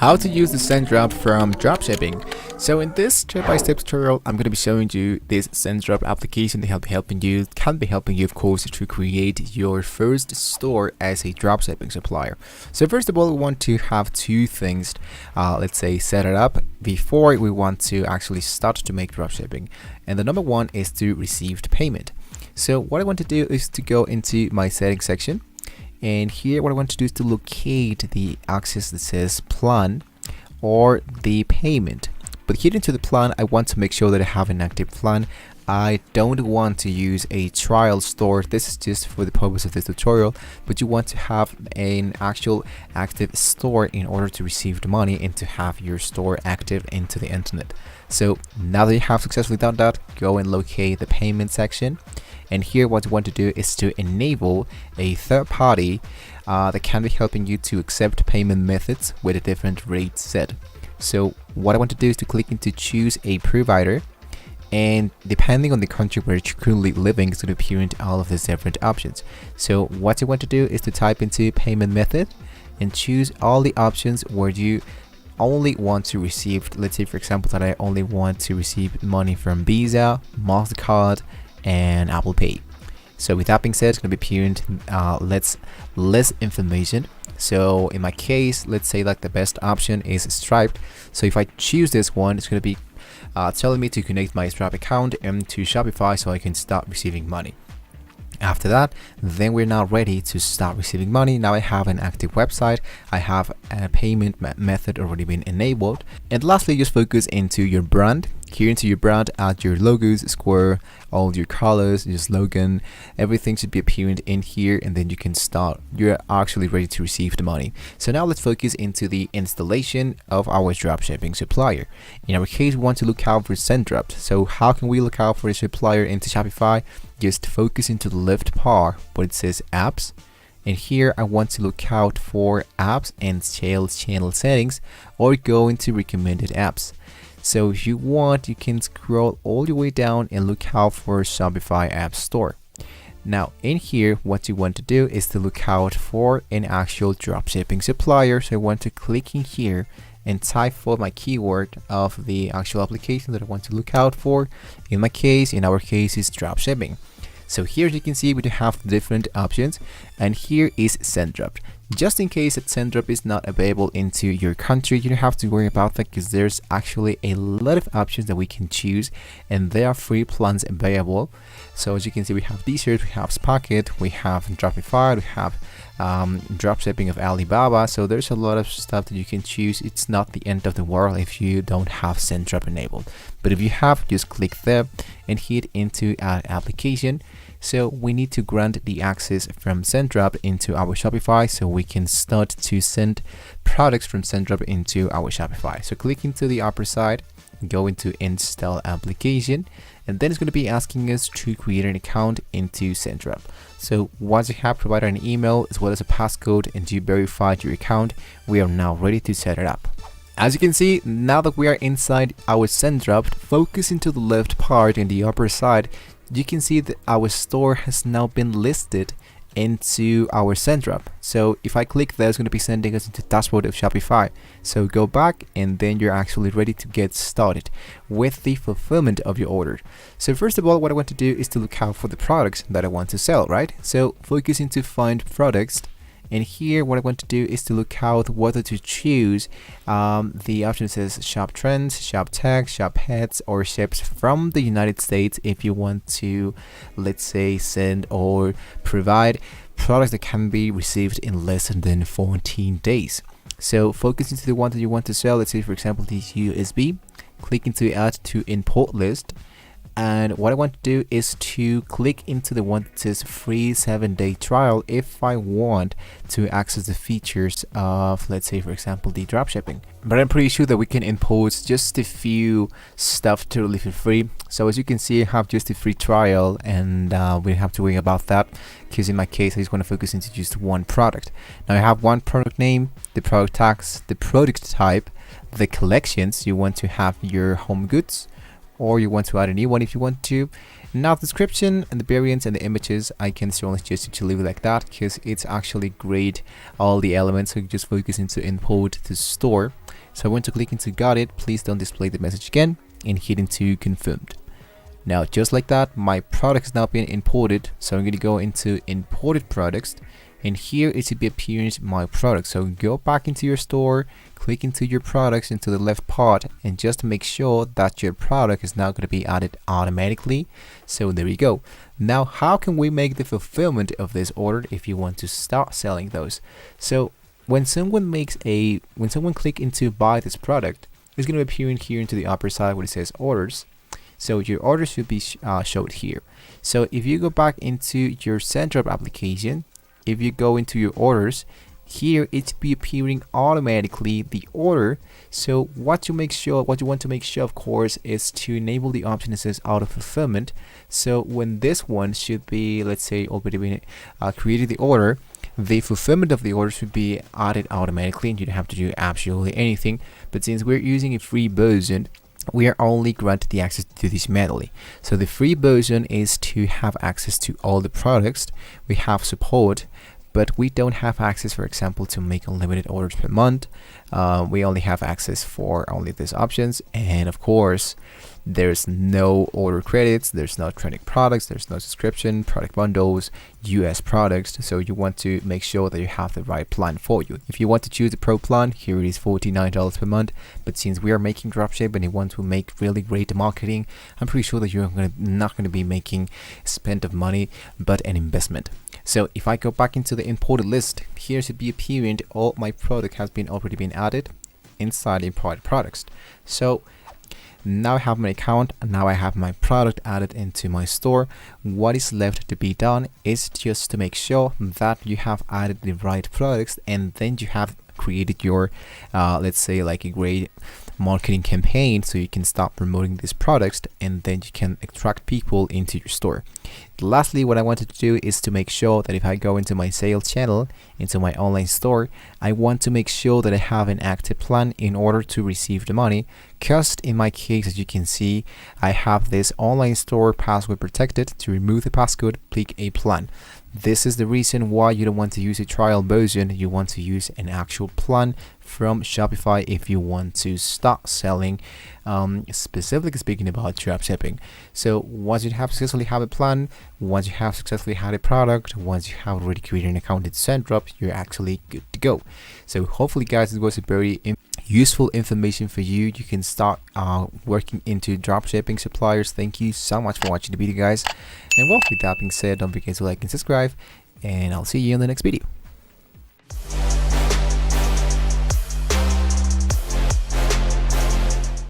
How to use the Zendrop from dropshipping. So in this step-by-step tutorial, I'm going to be showing you this Zendrop application that can be helping you of course to create your first store as a dropshipping supplier. So first of all, we want to have two things, let's say, set it up before we want to actually start to make dropshipping. And the number one is to receive payment. So what I want to do is to go into my settings section. And here what I want to do is to locate the axis that says plan or the payment. But here into the plan, I want to make sure that I have an active plan. I don't want to use a trial store. This is just for the purpose of this tutorial, but you want to have an actual active store in order to receive the money and to have your store active into the internet. So now that you have successfully done that, go and locate the payment section. And here what you want to do is to enable a third party that can be helping you to accept payment methods with a different rate set. So what I want to do is to click into choose a provider, and depending on the country where you're currently living, it's going to appear into all of these different options. So what you want to do is to type into payment method and choose all the options where you only want to receive. Let's say for example that I only want to receive money from Visa, MasterCard and Apple Pay. So with that being said, it's going to be appearing less information. So in my case, let's say like the best option is Stripe. So if I choose this one, it's going to be telling me to connect my Stripe account to Shopify so I can start receiving money. After that, then we're now ready to start receiving money. Now I have an active website, I have a payment method already been enabled. And lastly, just focus into your brand. Here into your brand, add your logos, square, all your colors, your slogan, everything should be appearing in here, and then you can start. You're actually ready to receive the money. So now let's focus into the installation of our dropshipping supplier. In our case, we want to look out for Zendrop. So how can we look out for a supplier into Shopify? Just focus into the left part where it says apps. And here I want to look out for apps and sales channel settings, or go into recommended apps. So if you want, you can scroll all the way down and look out for Shopify App Store. Now in here, what you want to do is to look out for an actual dropshipping supplier. So I want to click in here and type for my keyword of the actual application that I want to look out for. In our case, is dropshipping. So here you can see we do have different options, and here is Zendrop. Just in case that Zendrop is not available into your country, you don't have to worry about that, because there's actually a lot of options that we can choose, and there are free plans available. So as you can see, we have t-shirts, we have Spocket, we have Shopify, we have dropshipping of Alibaba. So there's a lot of stuff that you can choose. It's not the end of the world if you don't have Zendrop enabled, but if you have, just click there and hit into add application. So we need to grant the access from Zendrop into our Shopify so we can start to send products from Zendrop into our Shopify. So click into the upper side, go into install application, and then it's going to be asking us to create an account into Zendrop. So once you have provided an email as well as a passcode and you verified your account, we are now ready to set it up. As you can see, now that we are inside our Zendrop, focus into the left part in the upper side, you can see that our store has now been listed into our Zendrop. So if I click there, it's going to be sending us into dashboard of Shopify. So go back and then you're actually ready to get started with the fulfillment of your order. So first of all, what I want to do is to look out for the products that I want to sell, right? So focus into find products. And here what I want to do is to look out whether to choose the option says shop trends, shop tech, shop heads, or ships from the United States if you want to, let's say, send or provide products that can be received in less than 14 days. So focus into the one that you want to sell. Let's say for example this USB, click into add to import list. And what I want to do is to click into the one that says free 7-day trial if I want to access the features of, let's say for example, the dropshipping. But I'm pretty sure that we can import just a few stuff totally for free. So as you can see, I have just a free trial, and we don't have to worry about that, because in my case I just want to focus into just one product. Now I have one product name, the product tags, the product type, the collections. You want to have your home goods, or you want to add a new one if you want to. Now the description and the variants and the images, I can strongly suggest to leave it like that, because it's actually great, all the elements. So you just focus into import to store. So I'm going to click into got it, please don't display the message again, and hit into confirmed. Now just like that, my product is now being imported. So I'm going to go into imported products, and here it should be appearing my product. So go back into your store, click into your products into the left part, and just make sure that your product is now going to be added automatically. So there you go. Now how can we make the fulfillment of this order if you want to start selling those? So when someone click into buy this product, it's going to be appearing here into the upper side where it says orders. So your orders should be showed here. So if you go back into your Zendrop application, if you go into your orders, here it should be appearing automatically the order. So what you want to make sure, of course, is to enable the option that says auto fulfillment. So when this one should be, let's say, already been created the order, the fulfillment of the order should be added automatically, and you don't have to do absolutely anything. But since we're using a free version, we are only granted the access to this manually. So the free version is to have access to all the products. We have support, but we don't have access, for example, to make unlimited orders per month. We only have access for only these options, and of course there's no order credits, there's no trending products, there's no subscription, product bundles, US products. So you want to make sure that you have the right plan for you. If you want to choose the pro plan, here it is $49 per month. But since we are making dropship and you want to make really great marketing, I'm pretty sure that you're not going to be making spend of money, but an investment. So if I go back into the imported list, here should be appearing all my product has been already been added inside imported products. So now I have my account, and now I have my product added into my store. What is left to be done is just to make sure that you have added the right products, and then you have created your let's say like a great marketing campaign, so you can start promoting these products, and then you can attract people into your store. Lastly, what I wanted to do is to make sure that if I go into my sales channel, into my online store, I want to make sure that I have an active plan in order to receive the money. Because in my case, as you can see, I have this online store password protected. To remove the passcode, click a plan. This is the reason why you don't want to use a trial version. You want to use an actual plan from Shopify if you want to start selling, specifically speaking about dropshipping. So once you have successfully have a plan, once you have successfully had a product, once you have already created an account in Zendrop, you're actually good to go. So hopefully guys, this was a very useful information for you. You can start working into dropshipping suppliers. Thank you so much for watching the video, guys. And well, with that being said, don't forget to like and subscribe, and I'll see you in the next video.